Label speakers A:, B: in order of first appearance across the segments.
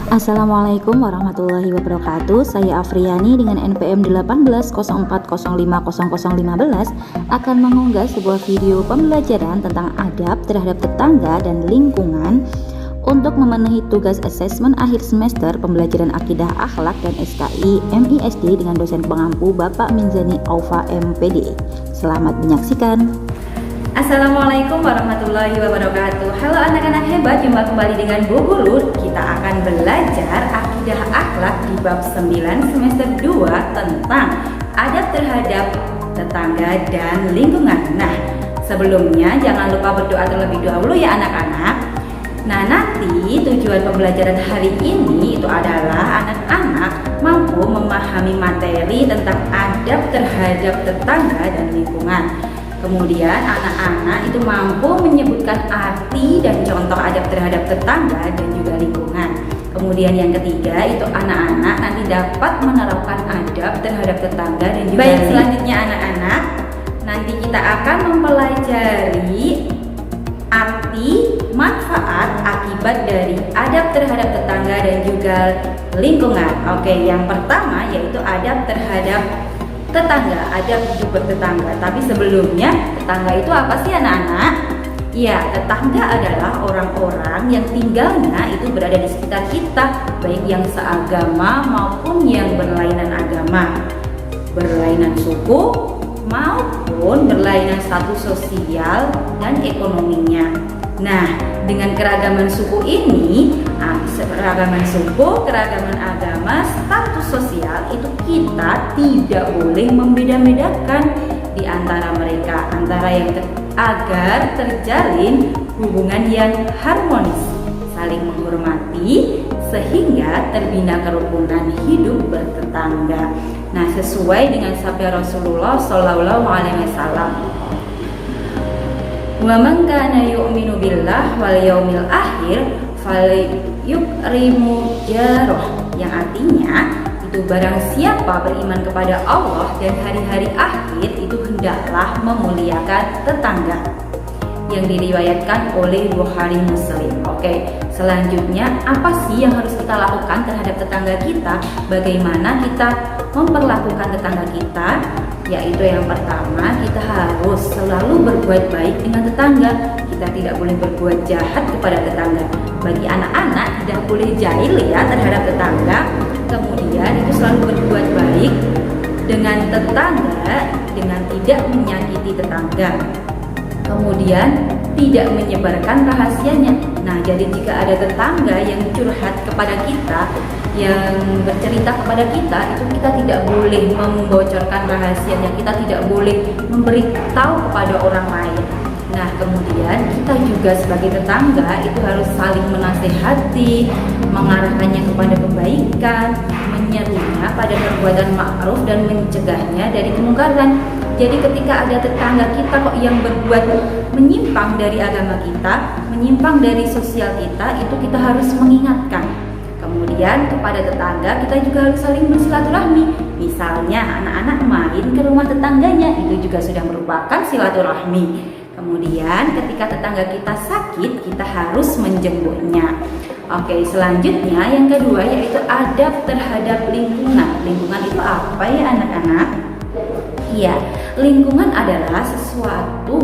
A: Assalamualaikum warahmatullahi wabarakatuh. Saya Afriani dengan NPM 1804050015 akan mengunggah sebuah video pembelajaran tentang adab terhadap tetangga dan lingkungan untuk memenuhi tugas asesmen akhir semester pembelajaran akidah akhlak dan SKI MISD dengan dosen pengampu Bapak Minzani Aufa MPD. Selamat menyaksikan.
B: Assalamualaikum warahmatullahi wabarakatuh. Halo anak-anak hebat, jumpa kembali dengan Bu Guru. Kita akan belajar akidah akhlak di bab 9 semester 2 tentang adab terhadap tetangga dan lingkungan. Nah, sebelumnya jangan lupa berdoa terlebih dahulu ya anak-anak. Nah, nanti tujuan pembelajaran hari ini itu adalah anak-anak mampu memahami materi tentang adab terhadap tetangga dan lingkungan. Kemudian anak-anak itu mampu menyebutkan arti dan contoh adab terhadap tetangga dan juga lingkungan. Kemudian yang ketiga itu anak-anak nanti dapat menerapkan adab terhadap tetangga dan juga lingkungan. Baik, selanjutnya anak-anak, nanti kita akan mempelajari arti, manfaat, akibat dari adab terhadap tetangga dan juga lingkungan. Oke, yang pertama yaitu adab terhadap tetangga, adab hidup bertetangga. Tapi sebelumnya, tetangga itu apa sih anak-anak? Ya, tetangga adalah orang-orang yang tinggalnya itu berada di sekitar kita, baik yang seagama maupun yang berlainan agama, berlainan suku maupun berlainan status sosial dan ekonominya. Nah, dengan keragaman suku ini, keragaman suku, keragaman agama, status sosial itu kita tidak boleh membeda-bedakan di antara mereka, agar terjalin hubungan yang harmonis, saling menghormati sehingga terbina kerukunan hidup bertetangga. Nah, sesuai dengan sabda Rasulullah Shallallahu Alaihi Wasallam, wa man kana yu'minu billah wal yaumil akhir falyukrimu jarah, yang artinya itu barang siapa beriman kepada Allah dan hari-hari akhir itu hendaklah memuliakan tetangga, yang diriwayatkan oleh Bukhari Muslim. Oke, selanjutnya apa sih yang harus kita lakukan terhadap tetangga kita? Bagaimana kita memperlakukan tetangga kita? Yaitu yang pertama, kita harus selalu berbuat baik dengan tetangga. Kita tidak boleh berbuat jahat kepada tetangga. Bagi anak-anak tidak boleh jahil ya terhadap tetangga. Kemudian itu selalu berbuat baik dengan tetangga dengan tidak menyakiti tetangga. Kemudian tidak menyebarkan rahasianya. Nah, jadi jika ada tetangga yang curhat kepada kita, yang bercerita kepada kita, itu kita tidak boleh membocorkan rahasianya, kita tidak boleh memberitahu kepada orang lain. Nah, kemudian kita juga sebagai tetangga itu harus saling menasehati, mengarahkannya kepada kebaikan, menyerunya pada perbuatan ma'ruf dan mencegahnya dari kemungkaran. Jadi ketika ada tetangga kita kok yang berbuat menyimpang dari agama kita, menyimpang dari sosial kita, itu kita harus mengingatkan. Kemudian kepada tetangga kita juga harus saling bersilaturahmi. Misalnya anak-anak main ke rumah tetangganya, itu juga sudah merupakan silaturahmi. Kemudian ketika tetangga kita sakit, kita harus menjenguknya. Oke, selanjutnya yang kedua yaitu adab terhadap lingkungan. Lingkungan itu apa ya anak-anak? Iya, lingkungan adalah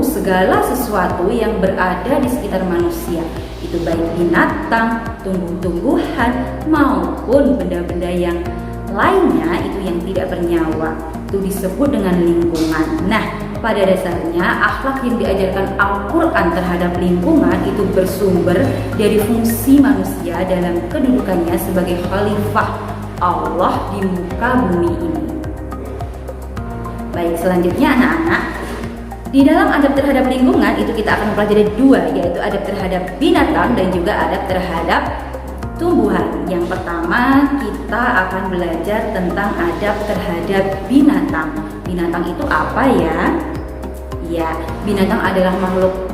B: segala sesuatu yang berada di sekitar manusia. Itu baik binatang, tumbuh-tumbuhan, maupun benda-benda yang lainnya itu yang tidak bernyawa. Itu disebut dengan lingkungan. Nah, pada dasarnya akhlak yang diajarkan Al-Quran terhadap lingkungan itu bersumber dari fungsi manusia dalam kedudukannya sebagai khalifah Allah di muka bumi ini. Baik, selanjutnya anak-anak, di dalam adab terhadap lingkungan itu kita akan mempelajari dua, yaitu adab terhadap binatang dan juga adab terhadap tumbuhan. Yang pertama kita akan belajar tentang adab terhadap binatang. Binatang itu apa ya? Ya, binatang adalah makhluk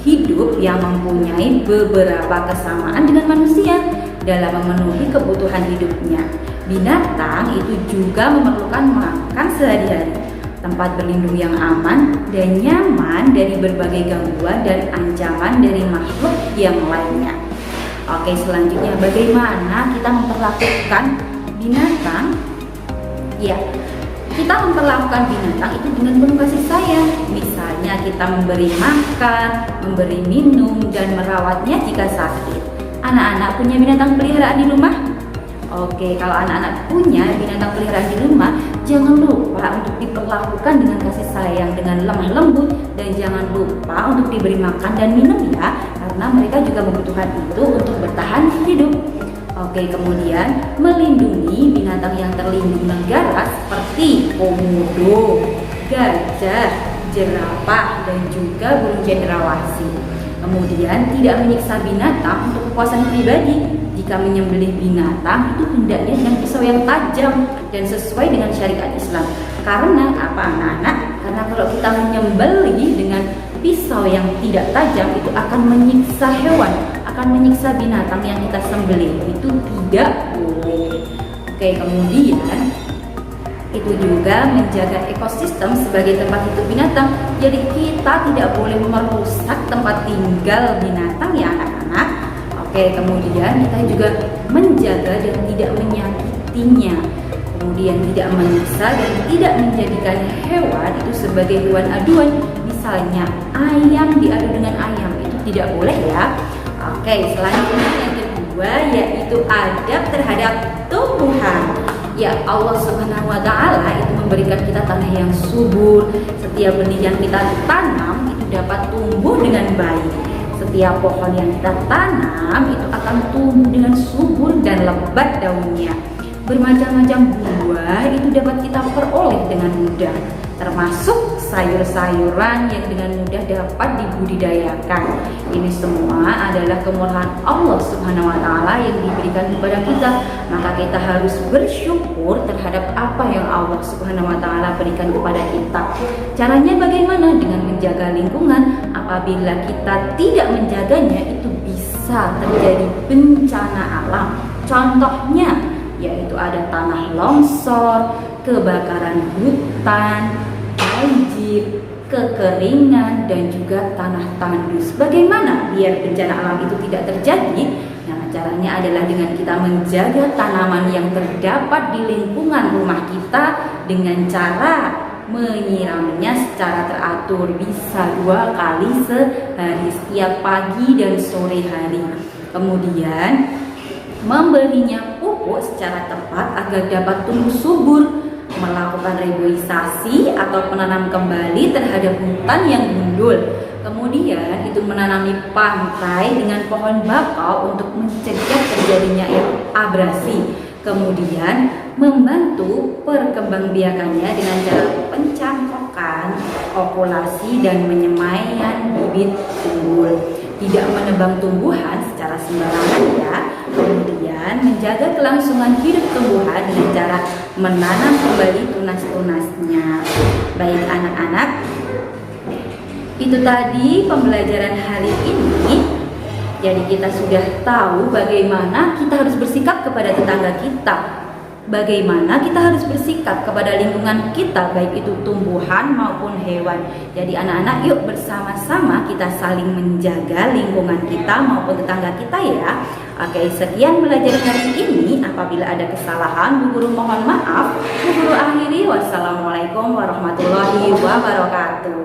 B: hidup yang mempunyai beberapa kesamaan dengan manusia dalam memenuhi kebutuhan hidupnya. Binatang itu juga memerlukan makan sehari-hari, tempat berlindung yang aman dan nyaman dari berbagai gangguan dan ancaman dari makhluk yang lainnya. Oke, selanjutnya bagaimana kita memperlakukan binatang? Ya, kita memperlakukan binatang itu dengan penuh kasih sayang. Misalnya kita memberi makan, memberi minum, dan merawatnya jika sakit. Anak-anak punya binatang peliharaan di rumah? Oke, kalau anak-anak punya binatang peliharaan di rumah, jangan lupa untuk diperlakukan dengan kasih sayang, dengan lemah lembut, dan jangan lupa untuk diberi makan dan minum ya, karena mereka juga membutuhkan itu untuk bertahan hidup. Oke, kemudian melindungi binatang yang terlindung negara seperti komodo, gajah, jerapah, dan juga burung cendrawasih. Kemudian tidak menyiksa binatang untuk kepuasan pribadi. Jika menyembelih binatang itu hendaknya dengan pisau yang tajam dan sesuai dengan syariat Islam. Karena apa anak-anak? Karena kalau kita menyembelih dengan pisau yang tidak tajam itu akan menyiksa hewan, akan menyiksa binatang yang kita sembelih. Itu tidak boleh. Oke, kemudian itu juga menjaga ekosistem sebagai tempat hidup binatang. Jadi kita tidak boleh merusak tempat tinggal binatang ya anak-anak. Oke, kemudian kita juga menjaga dan tidak menyakitinya. Kemudian tidak menyiksa dan tidak menjadikan hewan itu sebagai hewan aduan. Misalnya ayam diadu dengan ayam, itu tidak boleh ya. Oke, selanjutnya yang kedua yaitu adab terhadap tumbuhan. Ya, Allah Subhanahu wa Ta'ala itu memberikan kita tanah yang subur. Setiap benih yang kita tanam itu dapat tumbuh dengan baik. Setiap pohon yang kita tanam itu akan tumbuh dengan subur dan lebat daunnya. Bermacam-macam buah itu dapat kita peroleh dengan mudah, termasuk sayur-sayuran yang dengan mudah dapat dibudidayakan. Ini semua adalah kemurahan Allah Subhanahu wa Ta'ala yang diberikan kepada kita. Maka kita harus bersyukur terhadap apa yang Allah Subhanahu wa Ta'ala berikan kepada kita. Caranya bagaimana? Dengan menjaga lingkungan. Apabila kita tidak menjaganya, itu bisa terjadi bencana alam. Contohnya yaitu ada tanah longsor, kebakaran hutan, banjir, kekeringan, dan juga tanah tandus. Bagaimana biar bencana alam itu tidak terjadi? Nah, caranya adalah dengan kita menjaga tanaman yang terdapat di lingkungan rumah kita dengan cara menyiramnya secara teratur, bisa 2 kali sehari, setiap pagi dan sore hari. Kemudian memberinya pupuk secara tepat agar dapat tumbuh subur, melakukan reboisasi atau penanam kembali terhadap hutan yang gundul. Kemudian itu menanami pantai dengan pohon bakau untuk mencegah terjadinya abrasi. Kemudian membantu perkembangbiakannya dengan cara pencangkokan, okulasi, dan penyemaian bibit unggul. Tidak menebang tumbuhan secara sembarangan ya. Kemudian menjaga kelangsungan hidup tumbuhan dengan cara menanam kembali tunas-tunasnya. Baik anak-anak, itu tadi pembelajaran hari ini. Jadi kita sudah tahu bagaimana kita harus bersikap kepada tetangga kita, bagaimana kita harus bersikap kepada lingkungan kita, baik itu tumbuhan maupun hewan. Jadi anak-anak, yuk bersama-sama kita saling menjaga lingkungan kita maupun tetangga kita ya. Oke, sekian belajar hari ini. Apabila ada kesalahan, Bu Guru mohon maaf. Bu Guru akhiri, wassalamualaikum warahmatullahi wabarakatuh.